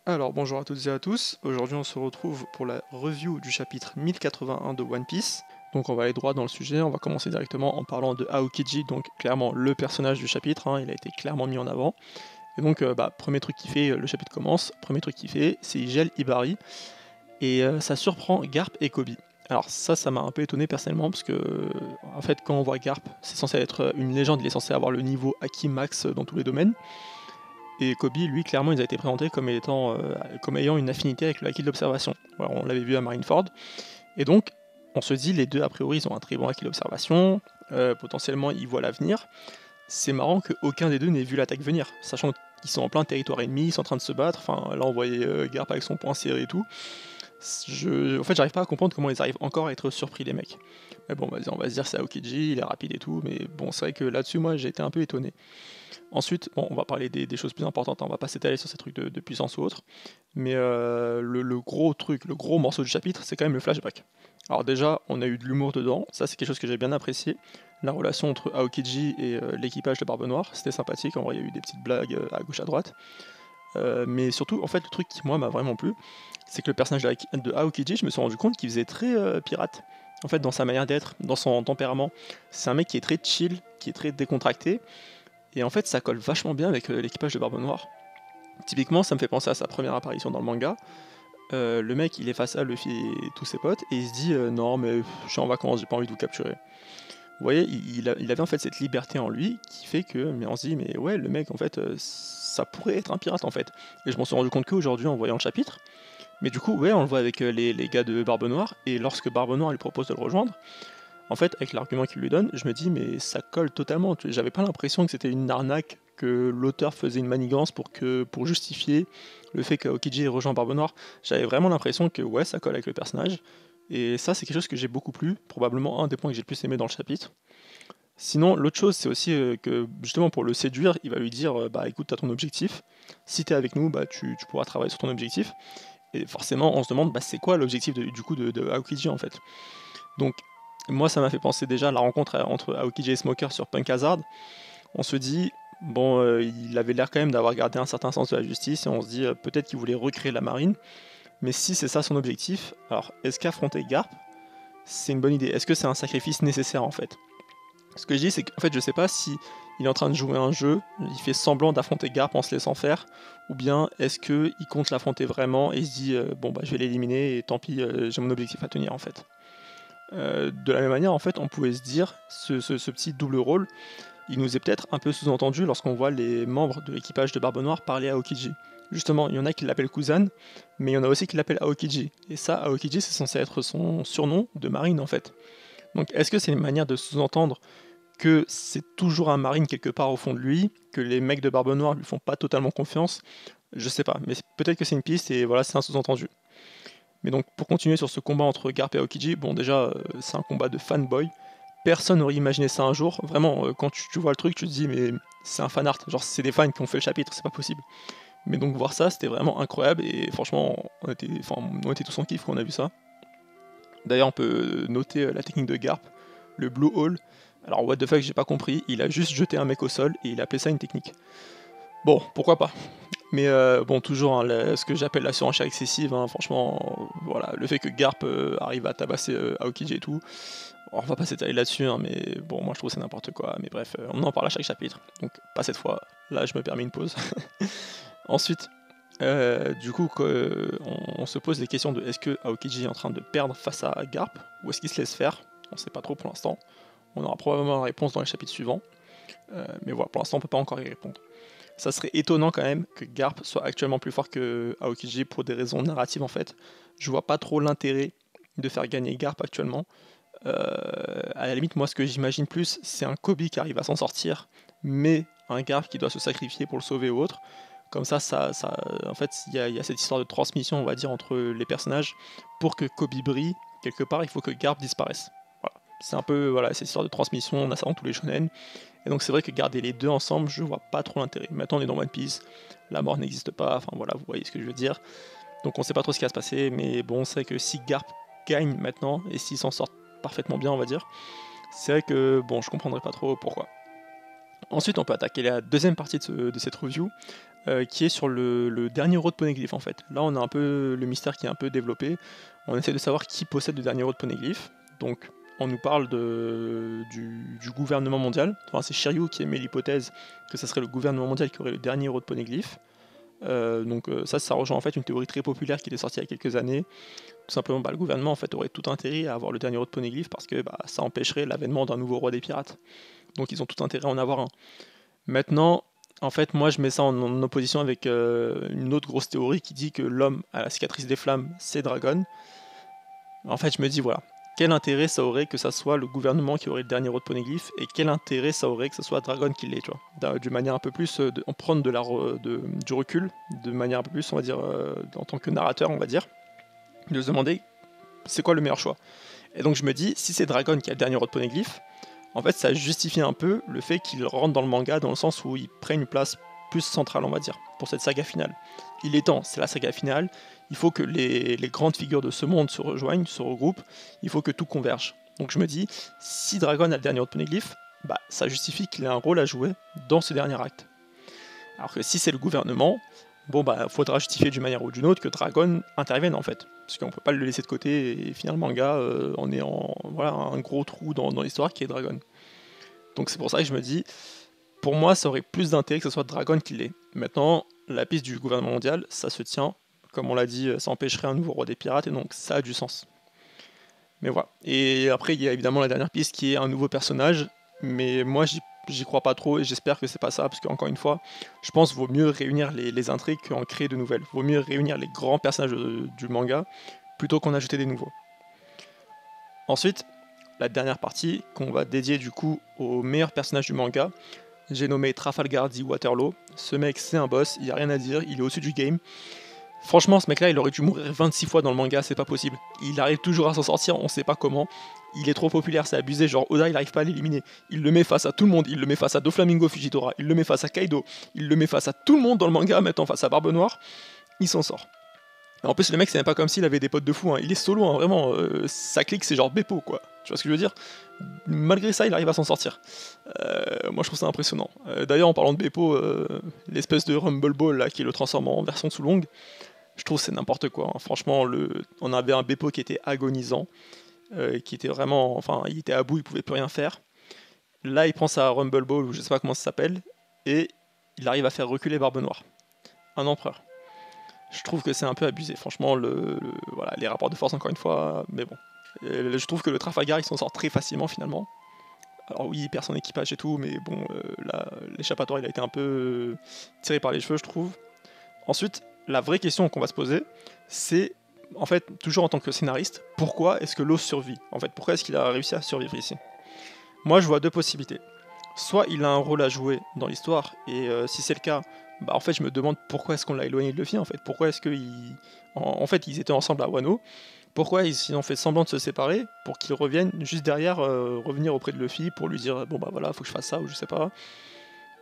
Alors bonjour à toutes et à tous, aujourd'hui on se retrouve pour la review du chapitre 1081 de One Piece. Donc on va aller droit dans le sujet, on va commencer directement en parlant de Aokiji, donc clairement le personnage du chapitre, il a été clairement mis en avant. Et donc premier truc qu'il fait, le chapitre commence, premier truc qu'il fait, c'est il gèle Ibari, et ça surprend Garp et Kobe. Alors ça m'a un peu étonné personnellement, parce que en fait quand on voit Garp, c'est censé être une légende, il est censé avoir le niveau Haki Max dans tous les domaines. Et Kobe, lui, clairement, il a été présenté comme comme ayant une affinité avec le haki de l'observation. Voilà, on l'avait vu à Marineford. Et donc, on se dit, les deux, a priori, ils ont un très bon haki de l'observation. Potentiellement, ils voient l'avenir. C'est marrant qu'aucun des deux n'ait vu l'attaque venir, sachant qu'ils sont en plein territoire ennemi, ils sont en train de se battre. Enfin, là, on voyait Garp avec son poing serré et tout. En fait, j'arrive pas à comprendre comment ils arrivent encore à être surpris, les mecs. Mais bon, vas-y, on va se dire, c'est Aokiji, il est rapide et tout. Mais bon, c'est vrai que là-dessus, moi, j'ai été un peu étonné. Ensuite, bon, on va parler des choses plus importantes, on va pas s'étaler sur ces trucs de puissance ou autre, mais le gros truc, le gros morceau du chapitre, c'est quand même le flashback. Alors déjà, on a eu de l'humour dedans, ça c'est quelque chose que j'ai bien apprécié. La relation entre Aokiji et l'équipage de Barbe Noire, c'était sympathique, en vrai il y a eu des petites blagues à gauche à droite. Mais surtout, en fait, le truc qui moi m'a vraiment plu, c'est que le personnage de Aokiji, je me suis rendu compte qu'il faisait très pirate. En fait, dans sa manière d'être, dans son tempérament, c'est un mec qui est très chill, qui est très décontracté, et en fait, ça colle vachement bien avec l'équipage de Barbe Noire. Typiquement, ça me fait penser à sa première apparition dans le manga. Le mec, il est face à Luffy et tous ses potes, et il se dit non, mais je suis en vacances, j'ai pas envie de vous capturer. Vous voyez, il avait en fait cette liberté en lui qui fait que, mais on se dit, mais ouais, le mec, en fait, ça pourrait être un pirate en fait. Et je m'en suis rendu compte qu'aujourd'hui en voyant le chapitre. Mais du coup, ouais, on le voit avec les gars de Barbe Noire, et lorsque Barbe Noire lui propose de le rejoindre, en fait, avec l'argument qu'il lui donne, je me dis, mais ça colle totalement. J'avais pas l'impression que c'était une arnaque, que l'auteur faisait une manigance pour justifier le fait qu'Aokiji ait rejoint Barbe Noire. J'avais vraiment l'impression que, ouais, ça colle avec le personnage. Et ça, c'est quelque chose que j'ai beaucoup plu, probablement un des points que j'ai le plus aimé dans le chapitre. Sinon, l'autre chose, c'est aussi que, justement, pour le séduire, il va lui dire, bah écoute, t'as ton objectif. Si t'es avec nous, bah tu pourras travailler sur ton objectif. Et forcément, on se demande, bah c'est quoi l'objectif du coup de Aokiji en fait. Donc, moi, ça m'a fait penser déjà à la rencontre entre Aokiji et Smoker sur Punk Hazard. On se dit, bon, il avait l'air quand même d'avoir gardé un certain sens de la justice, et on se dit peut-être qu'il voulait recréer la marine. Mais si c'est ça son objectif, alors est-ce qu'affronter Garp, c'est une bonne idée? Est-ce que c'est un sacrifice nécessaire en fait? Ce que je dis, c'est qu'en fait, je sais pas si il est en train de jouer un jeu, il fait semblant d'affronter Garp en se laissant faire, ou bien est-ce qu'il compte l'affronter vraiment et il se dit bon bah je vais l'éliminer et tant pis, j'ai mon objectif à tenir en fait. De la même manière, en fait, on pouvait se dire, ce petit double rôle, il nous est peut-être un peu sous-entendu lorsqu'on voit les membres de l'équipage de Barbe Noire parler à Aokiji. Justement, il y en a qui l'appellent Kuzan, mais il y en a aussi qui l'appellent Aokiji. Et ça, Aokiji, c'est censé être son surnom de marine, en fait. Donc, est-ce que c'est une manière de sous-entendre que c'est toujours un marine quelque part au fond de lui, que les mecs de Barbe Noire lui font pas totalement confiance? Je sais pas, mais peut-être que c'est une piste et voilà, c'est un sous-entendu. Mais donc, pour continuer sur ce combat entre Garp et Aokiji, bon, déjà, c'est un combat de fanboy. Personne n'aurait imaginé ça un jour. Vraiment, quand tu vois le truc, tu te dis, mais c'est un fan art. Genre, c'est des fans qui ont fait le chapitre, c'est pas possible. Mais donc, voir ça, c'était vraiment incroyable. Et franchement, on était tous en kiff quand on a vu ça. D'ailleurs, on peut noter la technique de Garp, le Blue Hole. Alors, what the fuck, j'ai pas compris. Il a juste jeté un mec au sol et il a appelé ça une technique. Bon, pourquoi pas. Mais bon, toujours ce que j'appelle la surenchère excessive, franchement, voilà, le fait que Garp arrive à tabasser Aokiji et tout, on va pas s'étaler là-dessus, mais bon, moi je trouve que c'est n'importe quoi. Mais bref, on en parle à chaque chapitre, donc pas cette fois. Là, je me permets une pause. Ensuite, du coup, on se pose des questions de est-ce que Aokiji est en train de perdre face à Garp, ou est-ce qu'il se laisse faire? On sait pas trop pour l'instant. On aura probablement la réponse dans les chapitres suivants. Mais voilà, pour l'instant, on peut pas encore y répondre. Ça serait étonnant quand même que Garp soit actuellement plus fort que Aokiji pour des raisons narratives en fait. Je vois pas trop l'intérêt de faire gagner Garp actuellement. À la limite, moi ce que j'imagine plus, c'est un Kobe qui arrive à s'en sortir, mais un Garp qui doit se sacrifier pour le sauver ou autre. Comme en fait, il y a cette histoire de transmission, on va dire, entre les personnages. Pour que Kobe brille, quelque part, il faut que Garp disparaisse. Voilà. C'est un peu voilà, cette histoire de transmission, on a ça dans tous les shonen. Et donc c'est vrai que garder les deux ensemble, je vois pas trop l'intérêt. Maintenant on est dans One Piece, la mort n'existe pas, enfin voilà, vous voyez ce que je veux dire. Donc on sait pas trop ce qui va se passer, mais bon, c'est vrai que si Garp gagne maintenant, et s'il s'en sort parfaitement bien, on va dire, c'est vrai que bon, je comprendrais pas trop pourquoi. Ensuite, on peut attaquer la deuxième partie de cette review, qui est sur le dernier héros de Poneglyph en fait. Là, on a un peu le mystère qui est un peu développé. On essaie de savoir qui possède le dernier héros de Poneglyph. Donc, on nous parle du gouvernement mondial. Enfin, c'est Shiryu qui émet l'hypothèse que ce serait le gouvernement mondial qui aurait le dernier héros de Poneglyph. Ça rejoint en fait une théorie très populaire qui est sortie il y a quelques années. Tout simplement, le gouvernement en fait aurait tout intérêt à avoir le dernier héros de Poneglyph parce que ça empêcherait l'avènement d'un nouveau roi des pirates. Donc ils ont tout intérêt à en avoir un. Maintenant, en fait, moi je mets ça en opposition avec une autre grosse théorie qui dit que l'homme à la cicatrice des flammes, c'est Dragon. En fait, je me dis, voilà, quel intérêt ça aurait que ça soit le gouvernement qui aurait le dernier héros de Poneglyph, et quel intérêt ça aurait que ce soit Dragon qui l'ait, tu vois, d'une manière un peu plus, en prendre du recul, de manière un peu plus, on va dire, en tant que narrateur, on va dire, de se demander, c'est quoi le meilleur choix. Et donc je me dis, si c'est Dragon qui a le dernier héros de Poneglyph, en fait, ça justifie un peu le fait qu'il rentre dans le manga dans le sens où il prenne une place plus centrale, on va dire, pour cette saga finale. Il est temps, c'est la saga finale, il faut que les grandes figures de ce monde se rejoignent, se regroupent, il faut que tout converge. Donc je me dis, si Dragon a le dernier de Poneglyph, ça justifie qu'il ait un rôle à jouer dans ce dernier acte. Alors que si c'est le gouvernement, faudra justifier d'une manière ou d'une autre que Dragon intervienne en fait. Parce qu'on peut pas le laisser de côté et finir le manga en ayant un gros trou dans l'histoire qui est Dragon. Donc c'est pour ça que je me dis, pour moi ça aurait plus d'intérêt que ce soit Dragon qui l'ait. Maintenant, la piste du gouvernement mondial, ça se tient. Comme on l'a dit, ça empêcherait un nouveau roi des pirates et donc ça a du sens. Mais voilà. Et après, il y a évidemment la dernière piste qui est un nouveau personnage. Mais moi, j'y crois pas trop et j'espère que c'est pas ça. Parce qu'encore une fois, je pense qu'il vaut mieux réunir les intrigues qu'en créer de nouvelles. Vaut mieux réunir les grands personnages du manga plutôt qu'en ajouter des nouveaux. Ensuite, la dernière partie qu'on va dédier du coup au meilleur personnage du manga. J'ai nommé Trafalgar D. Waterloo. Ce mec, c'est un boss, il n'y a rien à dire, il est au-dessus du game. Franchement, ce mec-là, il aurait dû mourir 26 fois dans le manga, c'est pas possible. Il arrive toujours à s'en sortir, on sait pas comment. Il est trop populaire, c'est abusé, genre Oda, il arrive pas à l'éliminer. Il le met face à tout le monde, il le met face à Doflamingo Fujitora, il le met face à Kaido, il le met face à tout le monde dans le manga, maintenant face à Barbe Noire, il s'en sort. En plus, le mec, c'est même pas comme s'il avait des potes de fou, hein. Il est solo, hein, vraiment. Sa clique, c'est genre Beppo, quoi. Tu vois ce que je veux dire? Malgré ça, il arrive à s'en sortir. Moi, je trouve ça impressionnant. D'ailleurs, en parlant de Beppo, l'espèce de Rumble Ball, là, qui le transforme en version sous longue, je trouve que c'est n'importe quoi. Hein. Franchement, on avait un Beppo qui était agonisant, qui était vraiment... Enfin, il était à bout, il pouvait plus rien faire. Là, il prend sa Rumble Ball, ou je sais pas comment ça s'appelle, et il arrive à faire reculer Barbe Noire. Un empereur. Je trouve que c'est un peu abusé, franchement, voilà, les rapports de force encore une fois, mais bon. Je trouve que le Trafalgar, il s'en sort très facilement finalement. Alors oui, il perd son équipage et tout, mais bon, l'échappatoire, il a été un peu tiré par les cheveux, je trouve. Ensuite, la vraie question qu'on va se poser, c'est, en fait, toujours en tant que scénariste, pourquoi est-ce que l'os survit? En fait, pourquoi est-ce qu'il a réussi à survivre ici? Moi, je vois deux possibilités. Soit il a un rôle à jouer dans l'histoire, et si c'est le cas, en fait je me demande pourquoi est-ce qu'on l'a éloigné de Luffy en fait, pourquoi est-ce en fait ils étaient ensemble à Wano, pourquoi ils ont fait semblant de se séparer pour qu'ils reviennent juste derrière, revenir auprès de Luffy pour lui dire bon voilà faut que je fasse ça ou je sais pas,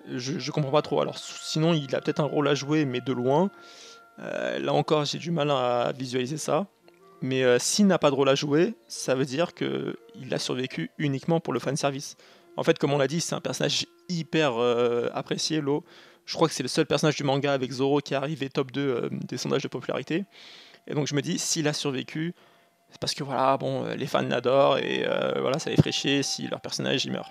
je comprends pas trop. Alors sinon il a peut-être un rôle à jouer mais de loin, là encore j'ai du mal à visualiser ça. Mais s'il n'a pas de rôle à jouer, ça veut dire qu'il a survécu uniquement pour le fanservice. En fait, comme on l'a dit, c'est un personnage hyper apprécié, Lo. Je crois que c'est le seul personnage du manga avec Zoro qui est arrivé top 2 des sondages de popularité. Et donc je me dis, s'il a survécu, c'est parce que voilà, bon, les fans l'adorent et voilà, ça les ferait chier si leur personnage il meurt.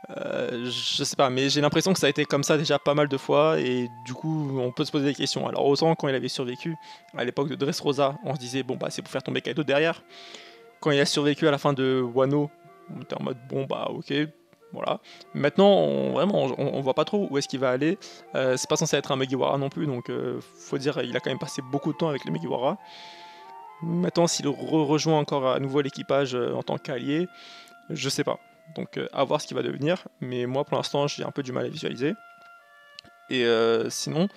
Je sais pas, mais j'ai l'impression que ça a été comme ça déjà pas mal de fois et du coup on peut se poser des questions. Alors autant quand il avait survécu à l'époque de Dressrosa, on se disait bon c'est pour faire tomber Kaido derrière. Quand il a survécu à la fin de Wano, on était en mode bon ok, voilà. Maintenant on voit pas trop où est-ce qu'il va aller. C'est pas censé être un Mugiwara non plus, donc faut dire il a quand même passé beaucoup de temps avec les Mugiwara. Maintenant s'il rejoint encore à nouveau l'équipage en tant qu'allié, je sais pas. Donc à voir ce qu'il va devenir, mais moi pour l'instant j'ai un peu du mal à visualiser. Et sinon,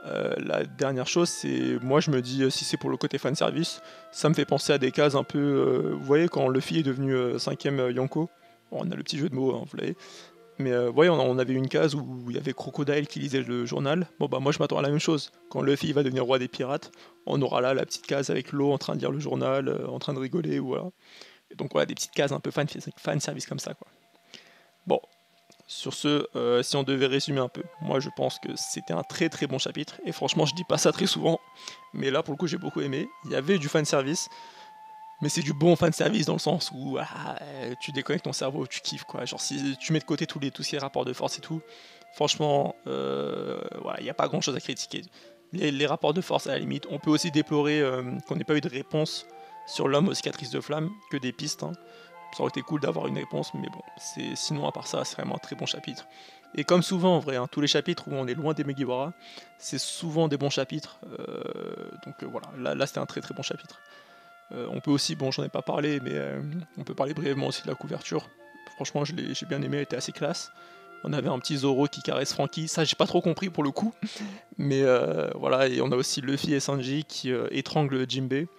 la dernière chose, c'est moi je me dis si c'est pour le côté fanservice, ça me fait penser à des cases un peu. Vous voyez quand Luffy est devenu 5ème Yonko, bon, on a le petit jeu de mots, hein, vous l'avez. Mais voyez, on avait une case où il y avait Crocodile qui lisait le journal. Bon bah moi je m'attends à la même chose. Quand Luffy va devenir roi des pirates, on aura là la petite case avec l'eau en train de lire le journal, en train de rigoler, voilà. Et donc voilà, des petites cases un peu fan service comme ça quoi. Bon, Sur ce, si on devait résumer un peu, moi je pense que c'était un très très bon chapitre, et franchement je dis pas ça très souvent, mais là pour le coup j'ai beaucoup aimé. Il y avait du fanservice, mais c'est du bon fanservice dans le sens où tu déconnectes ton cerveau, tu kiffes quoi. Genre si tu mets de côté tous ces rapports de force et tout, franchement, voilà, il n'y a pas grand chose à critiquer. Les rapports de force à la limite, on peut aussi déplorer qu'on n'ait pas eu de réponse sur l'homme aux cicatrices de flamme, que des pistes, hein. Ça aurait été cool d'avoir une réponse, mais bon, sinon à part ça, c'est vraiment un très bon chapitre. Et comme souvent en vrai, hein, tous les chapitres où on est loin des Mugiwara, c'est souvent des bons chapitres. Donc voilà, là c'était un très très bon chapitre. On peut aussi, bon j'en ai pas parlé, mais on peut parler brièvement aussi de la couverture. Franchement j'ai bien aimé, elle était assez classe. On avait un petit Zoro qui caresse Franky, ça j'ai pas trop compris pour le coup. Mais voilà, et on a aussi Luffy et Sanji qui étranglent Jinbei.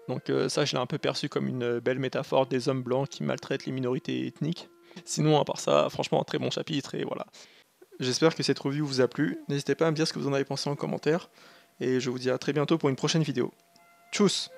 Donc ça, je l'ai un peu perçu comme une belle métaphore des hommes blancs qui maltraitent les minorités ethniques. Sinon, à part ça, franchement, un très bon chapitre, et voilà. J'espère que cette review vous a plu. N'hésitez pas à me dire ce que vous en avez pensé en commentaire. Et je vous dis à très bientôt pour une prochaine vidéo. Tchuss!